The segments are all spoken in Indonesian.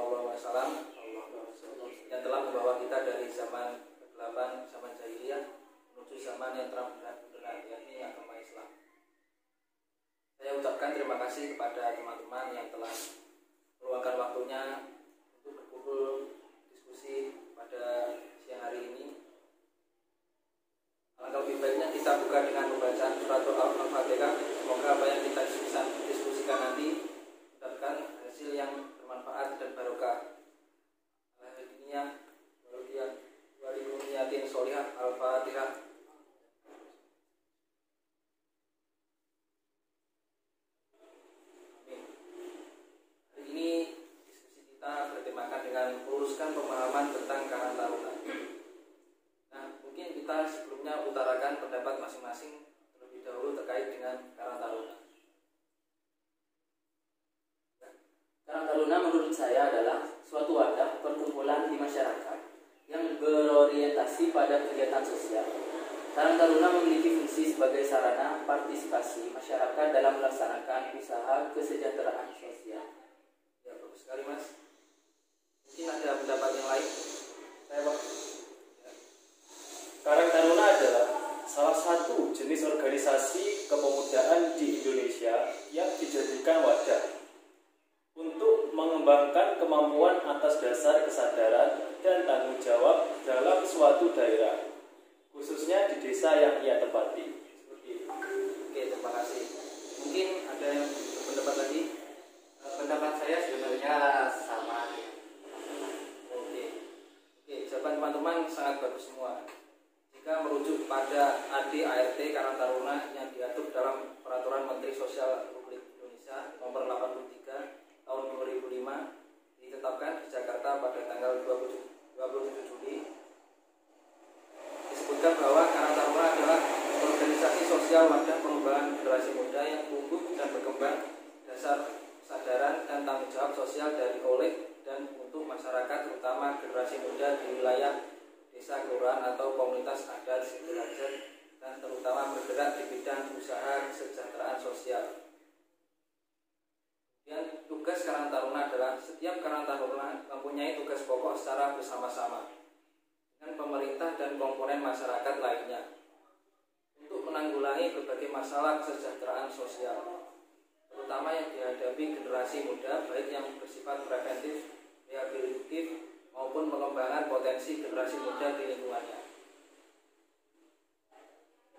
Sallallahu Alaihi Wasallam yang telah membawa kita dari zaman kegelapan, zaman jahiliyah menuju zaman yang terang benderang, yakni agama Islam. Saya ucapkan terima kasih kepada teman-teman yang telah meluangkan waktunya untuk berkumpul diskusi pada siang hari ini. Alangkah lebih baiknya kita buka dengan pembacaan surat Al-Fatihah. Semoga apa yang kita diskusikan nanti mendapatkan hasil yang bermanfaat dan barokah. Alhamdulillah, waliyumiyatin sholihah. Al-Fatihah. Hari ini diskusi kita bertemakan dengan meluruskan pemahaman tentang Karang Taruna. Mungkin kita sebelumnya utarakan pendapat masing-masing terlebih dahulu terkait dengan Karang Taruna. Karang Taruna menurut saya adalah suatu wadah perkumpulan di masyarakat yang berorientasi pada kegiatan sosial. Karang Taruna memiliki fungsi sebagai sarana partisipasi masyarakat dalam melaksanakan usaha kesejahteraan sosial. Ya, bagus sekali Mas. Mungkin ada pendapat yang lain? Karang Taruna adalah salah satu jenis organisasi kepemudaan di Indonesia yang dijadikan wadah untuk mengembangkan kemampuan atas dasar kesadaran dan tanggung jawab dalam suatu daerah, khususnya di desa yang ia tempati. Seperti itu. Oke, terima kasih. Mungkin ada yang berpendapat lagi? Pendapat saya sebenarnya sama. Oke, jawaban teman-teman sangat bagus semua. Jika merujuk pada AD/ART Karang Taruna yang diatur dalam Peraturan Menteri Sosial Republik Indonesia Nomor 83 Tahun 2005, ditetapkan di Jakarta pada tanggal 27 Juli, disebutkan bahwa Karang Taruna adalah organisasi sosial wadah pengembangan generasi muda yang tumbuh dan berkembang dasar kesadaran dan tanggung jawab sosial dari oleh dan untuk masyarakat, terutama generasi muda di wilayah desa, kelurahan atau komunitas adat sederajat, dan terutama bergerak di bidang usaha kesejahteraan sosial. Dan tugas Karang Taruna adalah setiap Karang Taruna mempunyai tugas pokok secara bersama-sama dengan pemerintah dan komponen masyarakat lainnya untuk menanggulangi berbagai masalah kesejahteraan sosial, terutama yang dihadapi generasi muda, baik yang bersifat preventif, rehabilitatif, maupun mengembangkan potensi generasi muda di lingkungannya.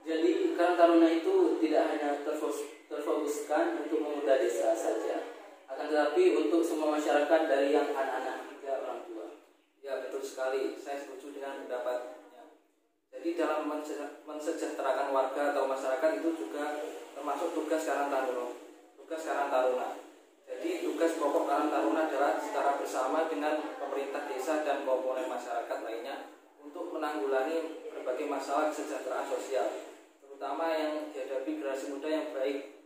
Jadi Karang Taruna itu tidak hanya terfokuskan untuk pemuda desa saja, akan tetapi untuk semua masyarakat dari yang anak-anak hingga orang tua. Ya, betul sekali, saya setuju dengan pendapatnya. Jadi dalam mensejahterakan warga atau masyarakat itu juga termasuk tugas Karang Taruna. Jadi tugas pokok Karang Taruna adalah secara bersama dengan pemerintah desa dan komponen masyarakat lainnya untuk menanggulangi berbagai masalah kesejahteraan sosial, terutama yang dihadapi generasi muda yang baik,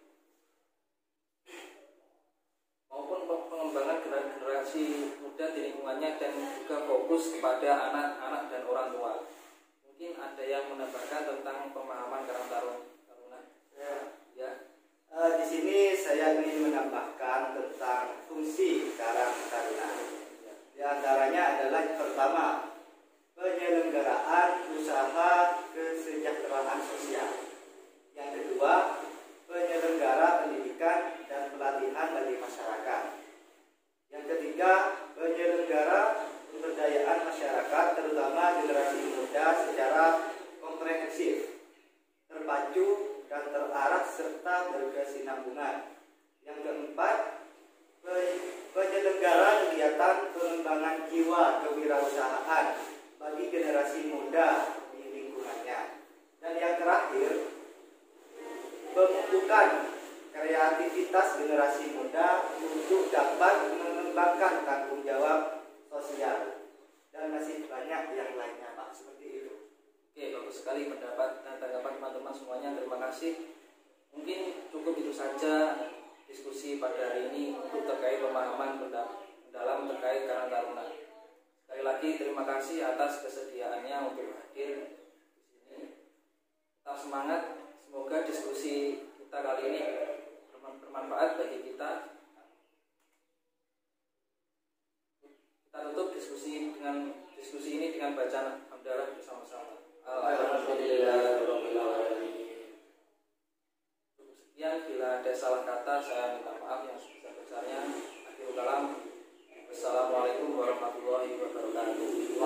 maupun pengembangan generasi muda di lingkungannya, dan juga fokus kepada anak-anak dan orang tua. Mungkin ada yang menambahkan tentang pemahaman Karang Taruna? Ya. Di sini saya ingin menambahkan tentang fungsi Karang Taruna. Di antaranya adalah pertama, penyelenggaraan usaha kesejahteraan sosial. Yang kedua, penyelenggara pendidikan dan pelatihan bagi masyarakat. Yang ketiga, penyelenggara pemberdayaan masyarakat, terutama generasi muda secara komprehensif, terpacu dan terarah serta berkesinambungan. Yang keempat, penyelenggara kegiatan pengembangan jiwa kewirausahaan bagi generasi muda di lingkungannya. Dan yang terakhir, pembentukan kreativitas generasi muda untuk dapat mengembangkan tanggung jawab sosial. Dan masih banyak yang lainnya, Pak, seperti itu. Oke, bagus sekali pendapat dan tanggapan teman-teman semuanya. Terima kasih. Mungkin cukup itu saja diskusi pada hari ini untuk terkait pemahaman mendalam terkait Karang Taruna. Sekali lagi terima kasih atas kesediaannya untuk hadir di sini. Tetap semangat. Semoga diskusi kita kali ini bermanfaat bagi kita. Kita tutup diskusi ini dengan bacaan hamdalah bersama-sama. Sekian, bila ada salah kata saya minta maaf yang sebesar-besarnya. Akhirul kalam. Wassalamualaikum warahmatullahi wabarakatuh.